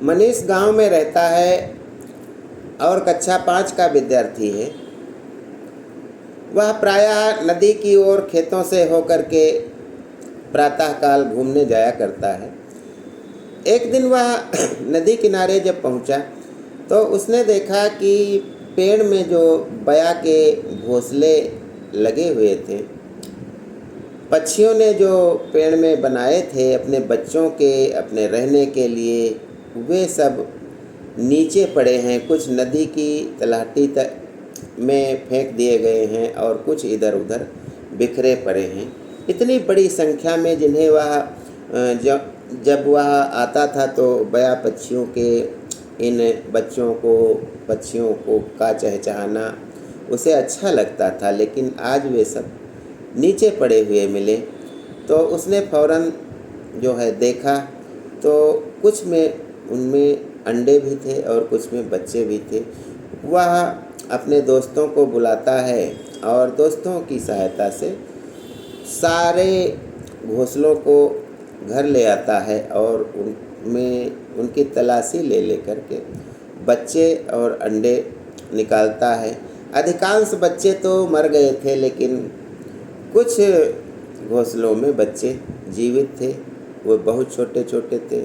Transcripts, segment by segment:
मनीष गांव में रहता है और कक्षा 5 का विद्यार्थी है। वह प्रायः नदी की ओर खेतों से होकर के प्रातःकाल घूमने जाया करता है। एक दिन वह नदी किनारे जब पहुंचा तो उसने देखा कि पेड़ में जो बया के घोंसले लगे हुए थे, पक्षियों ने जो पेड़ में बनाए थे अपने बच्चों के अपने रहने के लिए, वे सब नीचे पड़े हैं। कुछ नदी की तलहटी तक में फेंक दिए गए हैं और कुछ इधर उधर बिखरे पड़े हैं। इतनी बड़ी संख्या में जिन्हें वह जब वह आता था तो बया पक्षियों के इन पक्षियों को का चहचहाना उसे अच्छा लगता था, लेकिन आज वे सब नीचे पड़े हुए मिले। तो उसने फ़ौरन जो है देखा तो कुछ में उनमें अंडे भी थे और कुछ में बच्चे भी थे। वह अपने दोस्तों को बुलाता है और दोस्तों की सहायता से सारे घोंसलों को घर ले आता है और उनमें उनकी तलाशी ले कर के बच्चे और अंडे निकालता है। अधिकांश बच्चे तो मर गए थे, लेकिन कुछ घोंसलों में बच्चे जीवित थे। वो बहुत छोटे छोटे थे।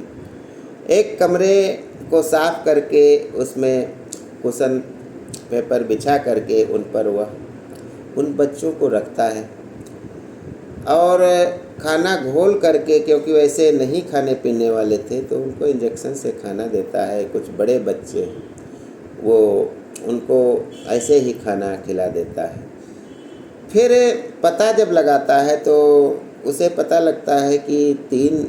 एक कमरे को साफ करके उसमें कुशन पेपर बिछा करके उन पर वह उन बच्चों को रखता है और खाना घोल करके, क्योंकि वैसे नहीं खाने पीने वाले थे, तो उनको इंजेक्शन से खाना देता है। कुछ बड़े बच्चे वो उनको ऐसे ही खाना खिला देता है। फिर पता जब लगाता है तो उसे पता लगता है कि 3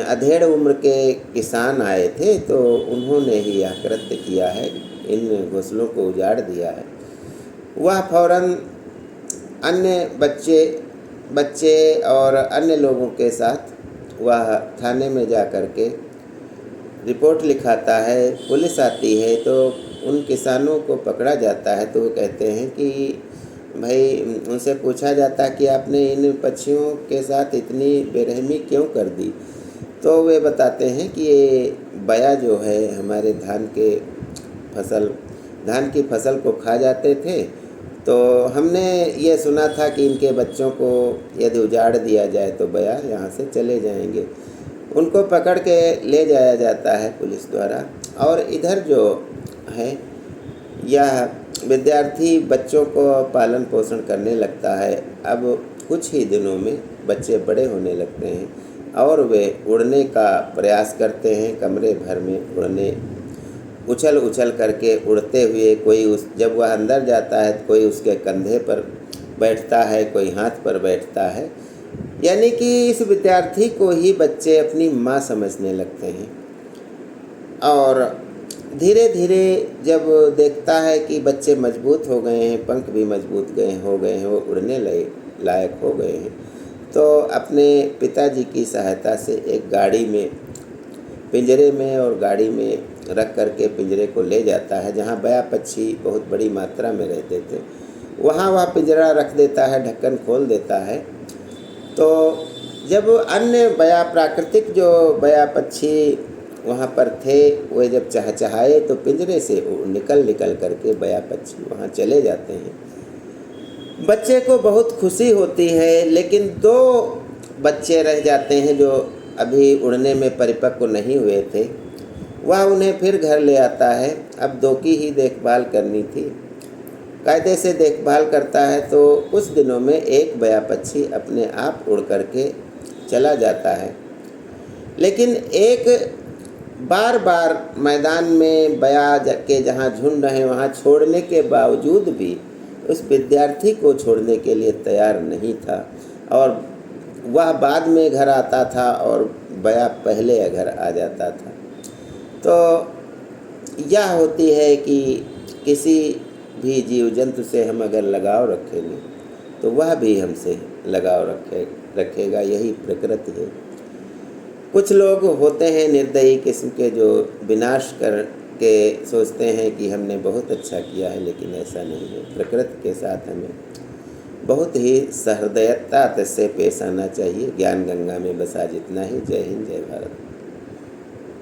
अधेड़ उम्र के किसान आए थे, तो उन्होंने ही यह कृत्य किया है, इन घोंसलों को उजाड़ दिया है। वह फ़ौरन अन्य बच्चे और अन्य लोगों के साथ वह थाने में जा कर के रिपोर्ट लिखाता है। पुलिस आती है तो उन किसानों को पकड़ा जाता है। तो वो कहते हैं कि भाई, उनसे पूछा जाता कि आपने इन पक्षियों के साथ इतनी बेरहमी क्यों कर दी। तो वे बताते हैं कि ये बया जो है हमारे धान की फसल को खा जाते थे, तो हमने ये सुना था कि इनके बच्चों को यदि उजाड़ दिया जाए तो बया यहाँ से चले जाएंगे। उनको पकड़ के ले जाया जाता है पुलिस द्वारा। और इधर जो है यह विद्यार्थी बच्चों को पालन पोषण करने लगता है। अब कुछ ही दिनों में बच्चे बड़े होने लगते हैं और वे उड़ने का प्रयास करते हैं। कमरे भर में उछल उछल करके उड़ते हुए, जब वह अंदर जाता है तो कोई उसके कंधे पर बैठता है, कोई हाथ पर बैठता है। यानी कि इस विद्यार्थी को ही बच्चे अपनी माँ समझने लगते हैं। और धीरे धीरे जब देखता है कि बच्चे मजबूत हो गए हैं, पंख भी मजबूत हो गए हैं, वो उड़ने लायक हो गए हैं, तो अपने पिताजी की सहायता से एक पिंजरे में और गाड़ी में रख करके पिंजरे को ले जाता है। जहाँ बया पक्षी बहुत बड़ी मात्रा में रहते थे, वहाँ वह पिंजरा रख देता है, ढक्कन खोल देता है। तो जब अन्य प्राकृतिक जो बया पक्षी वहाँ पर थे, वे जब चहचहाए तो पिंजरे से निकल करके बया पक्षी वहाँ चले जाते हैं। बच्चे को बहुत खुशी होती है, लेकिन 2 बच्चे रह जाते हैं जो अभी उड़ने में परिपक्व नहीं हुए थे। वह उन्हें फिर घर ले आता है। अब 2 की ही देखभाल करनी थी। कायदे से देखभाल करता है तो कुछ दिनों में एक बया पक्षी अपने आप उड़ करके चला जाता है। लेकिन एक बार मैदान में बया के जहाँ झुंड हैं वहाँ छोड़ने के बावजूद भी उस विद्यार्थी को छोड़ने के लिए तैयार नहीं था और वह बाद में घर आता था और बया पहले घर आ जाता था। तो यह होती है कि किसी भी जीव जंतु से हम अगर लगाव रखेंगे तो वह भी हमसे लगाव रखेगा। यही प्रकृति है। कुछ लोग होते हैं निर्दयी किस्म के जो विनाश करके सोचते हैं कि हमने बहुत अच्छा किया है, लेकिन ऐसा नहीं है। प्रकृति के साथ हमें बहुत ही सहृदयता से पेश आना चाहिए। ज्ञान गंगा में बसा जितना ही। जय हिंद, जय भारत।